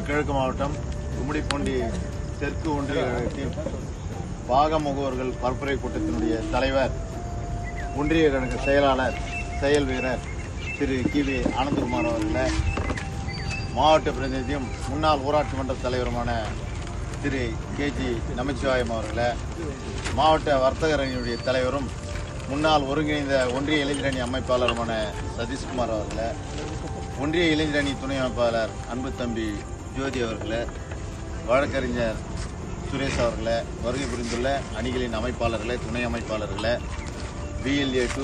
திருப்பூர் கிழக்கு மாவட்டம் கும்மிடிப்பூண்டி தெற்கு ஒன்றியத்தின் பாக முகவர்கள் பரப்புரை கூட்டத்தினுடைய தலைவர், ஒன்றிய கழக செயலாளர், செயல் வீரர் திரு கி.வி. ஆனந்தகுமார் அவர்களே, மாவட்ட பிரதிநிதியும் முன்னாள் ஊராட்சி மன்ற தலைவருமான திரு கே.ஜி. நமச்சிவாயம் அவர்களே, மாவட்ட வர்த்தகர் அணியினுடைய தலைவரும் முன்னாள் ஒருங்கிணைந்த ஒன்றிய இளைஞரணி அமைப்பாளருமான சதீஷ்குமார் அவர்களே, ஒன்றிய இளைஞரணி துணை அமைப்பாளர் அன்பு தம்பி ஜோதி அவர்களே, வழக்கறிஞர் சுரேஷ் அவர்களே, வருகை புரிந்துள்ள அணிகளின் அமைப்பாளர்களே, துணை அமைப்பாளர்களே, BLA2,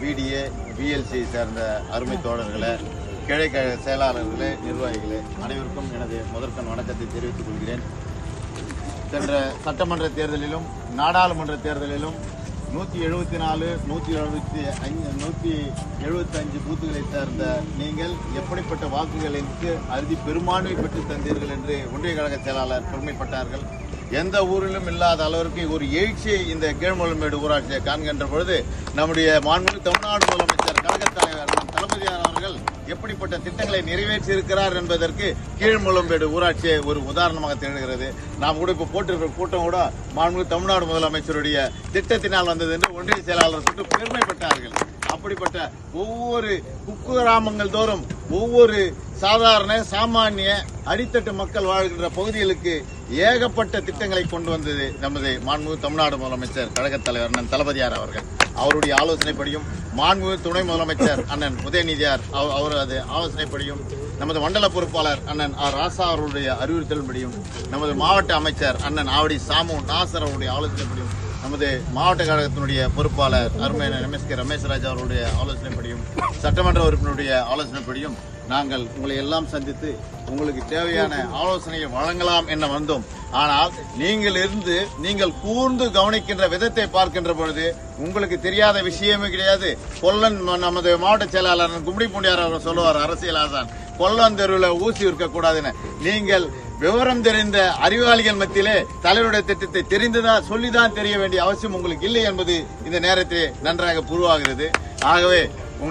BDA, BLC சேர்ந்த அருமை தோழர்களே, கிழக்கழக செயலாளர்களே, நிர்வாகிகளே, அனைவருக்கும் எனது முதற்கண் வணக்கத்தை தெரிவித்துக் கொள்கிறேன். சென்ற சட்டமன்ற தேர்தலிலும் நாடாளுமன்ற தேர்தலிலும் 174, 175 பூத்துகளை சேர்ந்த நீங்கள் எப்படிப்பட்ட வாக்குகளுக்கு அறுதி பெரும்பான்மை பெற்று தந்தீர்கள் என்று ஒன்றிய கழக செயலாளர் பெருமைப்பட்டார்கள். எந்த ஊரிலும் இல்லாத அளவிற்கு ஒரு எழுச்சியை இந்த கீழ்மொழம்பேடு ஊராட்சியை காண்கின்ற பொழுது நம்முடைய மாண்புமிகு தமிழ்நாடு முதலமைச்சர் கழக தலைவர் தளபதியார் அவர்கள் எப்படிப்பட்ட திட்டங்களை நிறைவேற்றியிருக்கிறார் என்பதற்கு கீழ்மொழம்பேடு ஊராட்சியை ஒரு உதாரணமாக திகழ்கிறது. நாம் கூட இப்போ போட்டிருக்கிற கூட்டம் கூட மாண்புமிகு தமிழ்நாடு முதலமைச்சருடைய திட்டத்தினால் வந்தது என்று ஒன்றிய செயலாளர் கூட்டு பெருமைப்பட்டார்கள். அப்படிப்பட்ட ஒவ்வொரு குக்கிராமங்கள் தோறும் ஒவ்வொரு சாதாரண சாமானிய அடித்தட்டு மக்கள் வாழ்கின்ற பகுதிகளுக்கு ஏகப்பட்ட திட்டங்களை கொண்டு வந்தது நமது மாண்புமிகு தமிழ்நாடு முதலமைச்சர் கழகத் தலைவர் அண்ணன் தளபதியார் அவர்கள். அவருடைய ஆலோசனைப்படியும் மாண்புமிகு துணை முதலமைச்சர் அண்ணன் உதயநிதியார் அவரது ஆலோசனைப்படியும், நமது மண்டல பொறுப்பாளர் அண்ணன் ஆர் ராசா அவர்களுடைய அறிவுறுத்தலின்படியும், நமது மாவட்ட அமைச்சர் அண்ணன் ஆவடி சாமு நாசர் அவருடைய ஆலோசனைப்படியும், நமது மாவட்ட கழகத்தினுடைய பொறுப்பாளர் அருமையான MSK ரமேஷ்ராஜ் அவருடைய ஆலோசனைப்படியும், சட்டமன்ற உறுப்பினருடைய ஆலோசனைப்படியும் நாங்கள் உங்களை எல்லாம் சந்தித்து உங்களுக்கு தேவையான ஆலோசனையை வழங்கலாம் என வந்தோம். ஆனால் நீங்கள் கூர்ந்து கவனிக்கின்ற விதத்தை பார்க்கின்ற பொழுது உங்களுக்கு தெரியாத விஷயமே கிடையாது. கொல்லன் நமது மாவட்ட செயலாளர் கும்மிடிப்பூண்டியார் அவர் சொல்லுவார், அரசியல் ஆசான், கொல்லன் தெருவில் ஊசி இருக்கக்கூடாதுன்னு. நீங்கள் விவரம் தெரிந்த அறிவாளிகள் மத்தியிலே தலைவருடைய திட்டத்தை தெரிந்துதான் சொல்லிதான் தெரிய வேண்டிய அவசியம் உங்களுக்கு இல்லை என்பது இந்த நேரத்தில் நன்றாக புரிவாகிறது. ஆகவே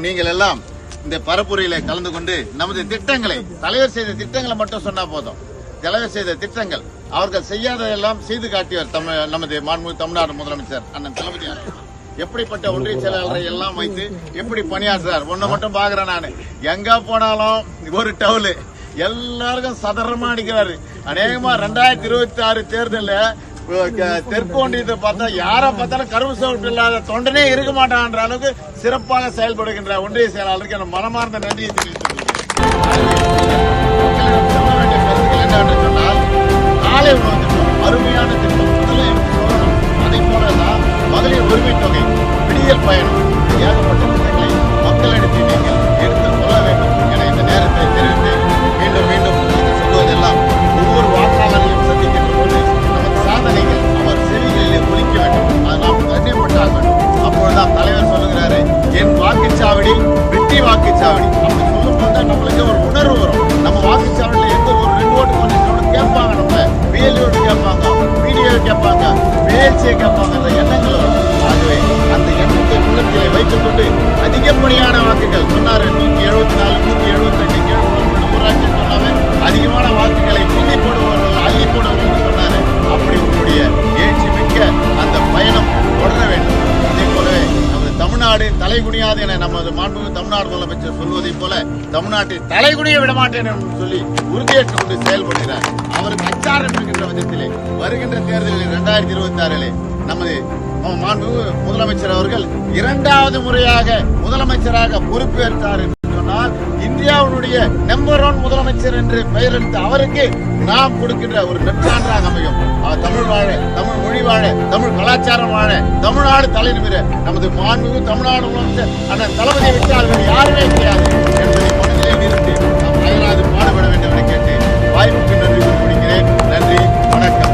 நீங்கள் எல்லாம் இந்த பரப்புரையில கலந்து கொண்டு நமது திட்டங்களை, தலைவர் செய்த திட்டங்களை மட்டும் சொன்னா போதும். தலைவர் செய்த திட்டங்கள், அவர்கள் செய்யாததெல்லாம் செய்து காட்டியவர் நமது மாண்புமிகு தமிழ்நாடு முதலமைச்சர் அண்ணன் தளபதியார். எப்படிப்பட்ட ஒன்றிய செயலாளரை எல்லாம் வைத்து எப்படி பணியாற்றுறார். ஒன்ன மட்டும் பாக்குறேன், நான் எங்க போனாலும் ஒரு டவுலு எல்லாருக்கும் சதரமா அடிக்கிறாரு. அநேகமா 2026 தேர்தலில் தெற்கு ஒன்றியத்தை பார்த்தா யாரை பார்த்தாலும் கரும்பு சவுட்டு இல்லாத தொண்டனே இருக்க மாட்டான்ற அளவுக்கு சிறப்பாக செயல்படுகின்ற ஒன்றிய செயலாளருக்கு என மனமார்ந்த நன்றியை தெரிவித்துக் என்னவென்று சொன்னால், காலை உணவு திட்டம் அருமையான திட்டம், அதை போலதான் மகளிர் உரிமை தொகை, விடியல் பயணம், ஏகப்பட்ட திட்டங்களை மக்களிடத்தில் நீங்கள் எடுத்துக் கொள்ள வேண்டும் என இந்த நேரத்தை தெரிவித்து மீண்டும் மீண்டும் சொல்வதெல்லாம் ஒவ்வொரு வாக்காளர்களையும் சந்திக்கின்ற போது நமது சாதனைகள் அவர் செவிகளிலே ஒலிக்க வேண்டும். அது நாம் கண்ணியப்பட்டாக வேண்டும். அப்பொழுதுதான் தலைவர் சொல்லுகிறாரு, என் வாக்குச்சாவடி வெற்றி வாக்குச்சாவடி. அப்படி சொல்லும் போது நம்மளுக்கு ஒரு உணர்வு வரும். நம்ம வாக்குச்சாவடியில் எந்த ஒரு 2 ஓட்டு கொஞ்சம் கேட்பாங்க, நம்மள BLA கேட்பாங்க, BDA கேட்பாங்க, BLC கேட்பாங்க, எண்ணங்கள் வரும். ஆகவே அந்த எண்ணத்தை உள்ளத்திலே வைத்துக் கொண்டு அதிகப்படியான வாக்குகள் சொன்னாரு. 174, 175 ஊராட்சி சொன்னாங்க. அதிகமான வாக்குகளை கிள்ளி போடுவார்கள், அள்ளி போடுவார்கள் சொன்னாரு. அப்படி உங்களுடைய எழுச்சி மிக்க அந்த பயணம் தொடர வேண்டும். அதே போலவே நமது தமிழ்நாடு தலைகுனியாது என நமது மாண்புமிகு தமிழ்நாடு முதலமைச்சர் சொல்வதை போல தமிழ்நாட்டை தலைகுனிய விடமாட்டேன் என்று சொல்லி உறுதியேற்றுக் கொண்டு செயல்படுகிறார். அவருக்கு அச்சாரம் இருக்கின்ற விதத்திலே வருகின்ற தேர்தலில் 2026 நமது மாண்புமிகு முதலமைச்சர் அவர்கள் 2வது முறையாக முதலமைச்சராக பொறுப்பேற்றார் என்று சொன்னால், இந்தியாவுடைய நம்பர் 1 முதலமைச்சர் என்று பெயரெடுத்த அவருக்கு நாம் கொடுக்கின்ற ஒரு நற்சான்றாக அமையும். தமிழ் வாழ, தமிழ் மொழி வாழ, தமிழ் கலாச்சாரம் வாழ, தமிழ்நாடு தலைநிமிர நமது மாண்புமிகு தமிழ்நாடு முதலமைச்சர் அண்ணன் தளபதியை விட்டால் யாருமே கிடையாது என்பதை மனதிலே நிறுத்தி நாம் அயராது பாடுபட வேண்டும் என கேட்டு வாய்ப்புக்கு நன்றி கூறி முடிக்கிறேன். நன்றி, வணக்கம்.